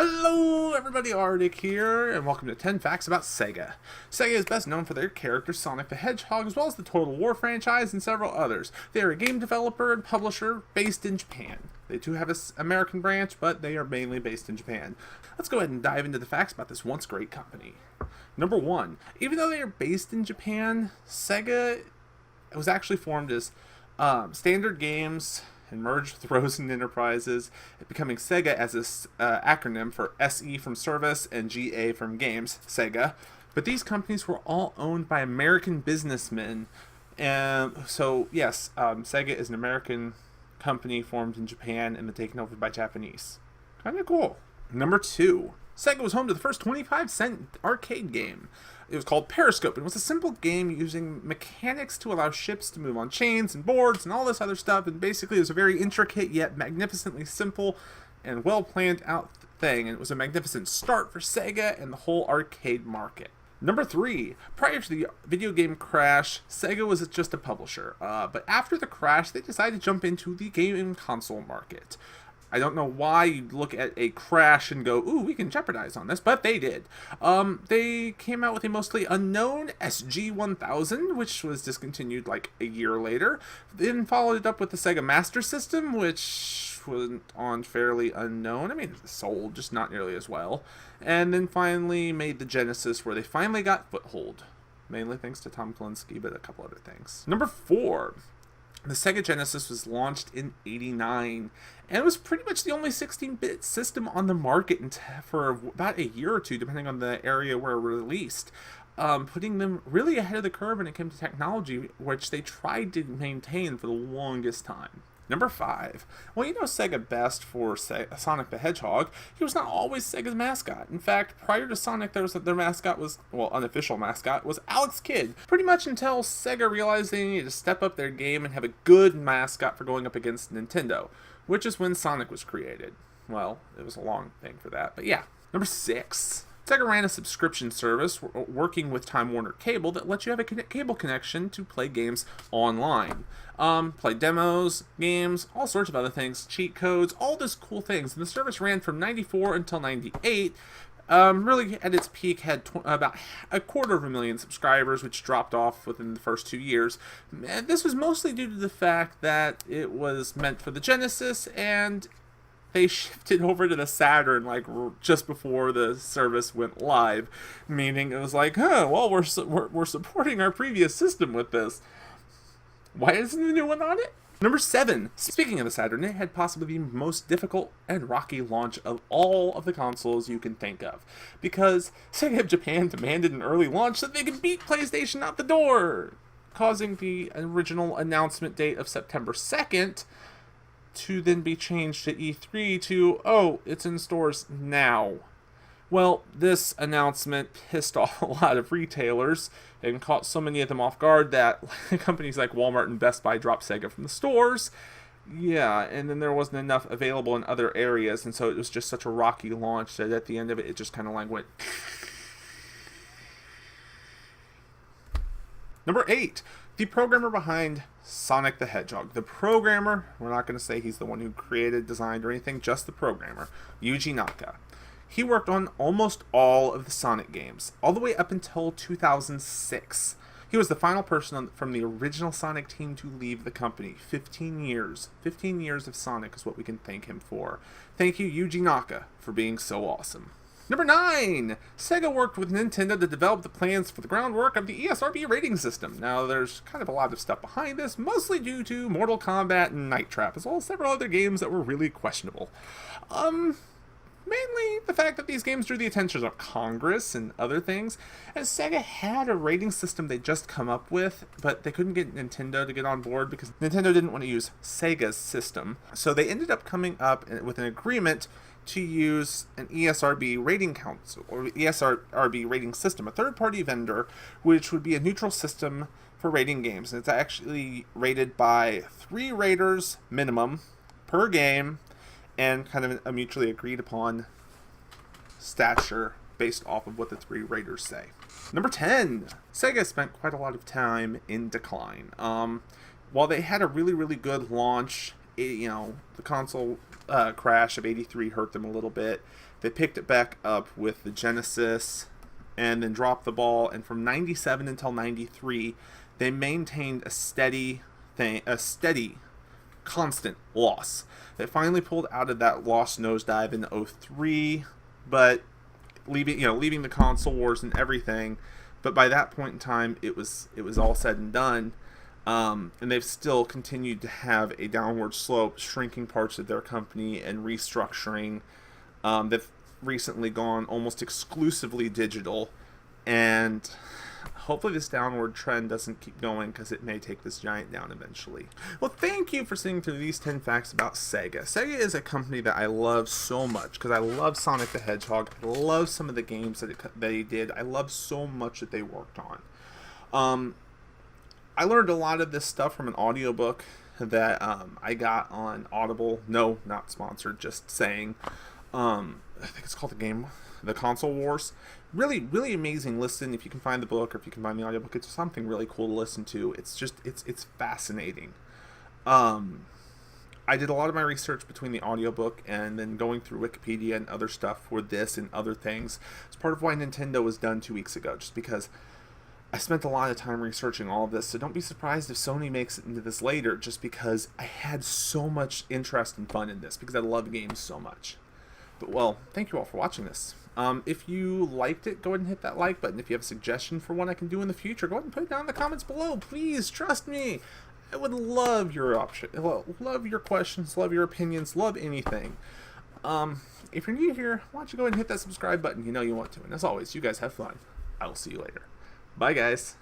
Hello everybody, Arctic here, and welcome to 10 Facts About Sega. Sega is best known for their character Sonic the Hedgehog, as well as the Total War franchise and several others. They are a game developer and publisher based in Japan. They do have an American branch, but they are mainly based in Japan. Let's go ahead and dive into the facts about this once great company. Number 1. Even though they are based in Japan, Sega was actually formed as Standard Games and merged with Rosen Enterprises, becoming Sega as an acronym for SE from Service and GA from Games, Sega. But these companies were all owned by American businessmen. And so, yes, Sega is an American company formed in Japan and then taken over by Japanese. Kind of cool. Number 2. Sega was home to the first 25-cent arcade game. It was called Periscope, and it was a simple game using mechanics to allow ships to move on chains and boards and all this other stuff, and basically it was a very intricate yet magnificently simple and well-planned out thing, and it was a magnificent start for Sega and the whole arcade market. Number 3. Prior to the video game crash, Sega was just a publisher, but after the crash, they decided to jump into the game console market. I don't know why you'd look at a crash and go, ooh, we can jeopardize on this, but they did. They came out with a mostly unknown SG-1000, which was discontinued like a year later. Then followed it up with the Sega Master System, which was on fairly unknown. I mean, it sold, just not nearly as well. And then finally made the Genesis, where they finally got foothold. Mainly thanks to Tom Kalinske, but a couple other things. Number 4. The Sega Genesis was launched in '89, and it was pretty much the only 16-bit system on the market for about a year or two, depending on the area where it released, putting them really ahead of the curve when it came to technology, which they tried to maintain for the longest time. Number 5. Well, you know Sega best for Sonic the Hedgehog. He was not always Sega's mascot. In fact, prior to Sonic, their mascot was, well, unofficial mascot, was Alex Kidd. Pretty much until Sega realized they needed to step up their game and have a good mascot for going up against Nintendo, which is when Sonic was created. Well, it was a long thing for that, but yeah. Number 6. Sega ran a subscription service working with Time Warner Cable that lets you have a cable connection to play games online. Play demos, games, all sorts of other things, cheat codes, all these cool things. And the service ran from 94 until 98. Really, at its peak, had about 250,000 subscribers, which dropped off within the first 2 years. And this was mostly due to the fact that it was meant for the Genesis, and they shifted over to the Saturn like just before the service went live, meaning it was like, well, we're supporting our previous system with this. Why isn't the new one on it? Number 7. Speaking of the Saturn, it had possibly the most difficult and rocky launch of all of the consoles you can think of, because Sega of Japan demanded an early launch so they could beat PlayStation out the door, causing the original announcement date of September 2nd to then be changed to E3 to, oh, it's in stores now. Well, this announcement pissed off a lot of retailers and caught so many of them off guard that companies like Walmart and Best Buy dropped Sega from the stores. Yeah, and then there wasn't enough available in other areas, and so it was just such a rocky launch that at the end of it, it just kind of like went. Number 8. The programmer behind Sonic the Hedgehog. The programmer, we're not going to say he's the one who created, designed, or anything, just the programmer, Yuji Naka. He worked on almost all of the Sonic games, all the way up until 2006. He was the final person from the original Sonic team to leave the company. 15 years. 15 years of Sonic is what we can thank him for. Thank you, Yuji Naka, for being so awesome. Number 9. Sega worked with Nintendo to develop the plans for the groundwork of the ESRB rating system. Now, there's kind of a lot of stuff behind this, mostly due to Mortal Kombat and Night Trap, as well as several other games that were really questionable. Mainly the fact that these games drew the attention of Congress and other things, and Sega had a rating system they'd just come up with, but they couldn't get Nintendo to get on board because Nintendo didn't want to use Sega's system. So they ended up coming up with an agreement to use an ESRB rating council, or ESRB rating system, a third-party vendor, which would be a neutral system for rating games. And it's actually rated by 3 raters minimum per game, and kind of a mutually agreed upon stature based off of what the 3 raters say. Number 10. Sega spent quite a lot of time in decline. While they had a really, really good launch, the console crash of '83 hurt them a little bit. They picked it back up with the Genesis and then dropped the ball. And from 97 until 93, they maintained a steady, constant loss. They finally pulled out of that loss nosedive in 03, but leaving the console wars and everything. But by that point in time, it was all said and done. And they've still continued to have a downward slope, shrinking parts of their company and restructuring. They've recently gone almost exclusively digital, and hopefully this downward trend doesn't keep going, because it may take this giant down eventually. Well, thank you for sitting through these 10 facts about Sega. Sega is a company that I love so much, because I love Sonic the Hedgehog. I love some of the games that they did. I love so much that they worked on. I learned a lot of this stuff from an audiobook that I got on Audible. No, not sponsored, just saying. I think it's called The Console Wars. Really, really amazing listen. If you can find the book, or if you can find the audiobook, it's something really cool to listen to. It's fascinating. I did a lot of my research between the audiobook and then going through Wikipedia and other stuff for this and other things. It's part of why Nintendo was done 2 weeks ago, just because I spent a lot of time researching all of this. So don't be surprised if Sony makes it into this later, just because I had so much interest and fun in this, because I love games so much. But, well, thank you all for watching this. If you liked it, go ahead and hit that like button. If you have a suggestion for what I can do in the future, go ahead and put it down in the comments below. Please, trust me. I would love your love your questions, love your opinions, love anything. If you're new here, why don't you go ahead and hit that subscribe button? You know you want to. And as always, you guys have fun. I will see you later. Bye, guys.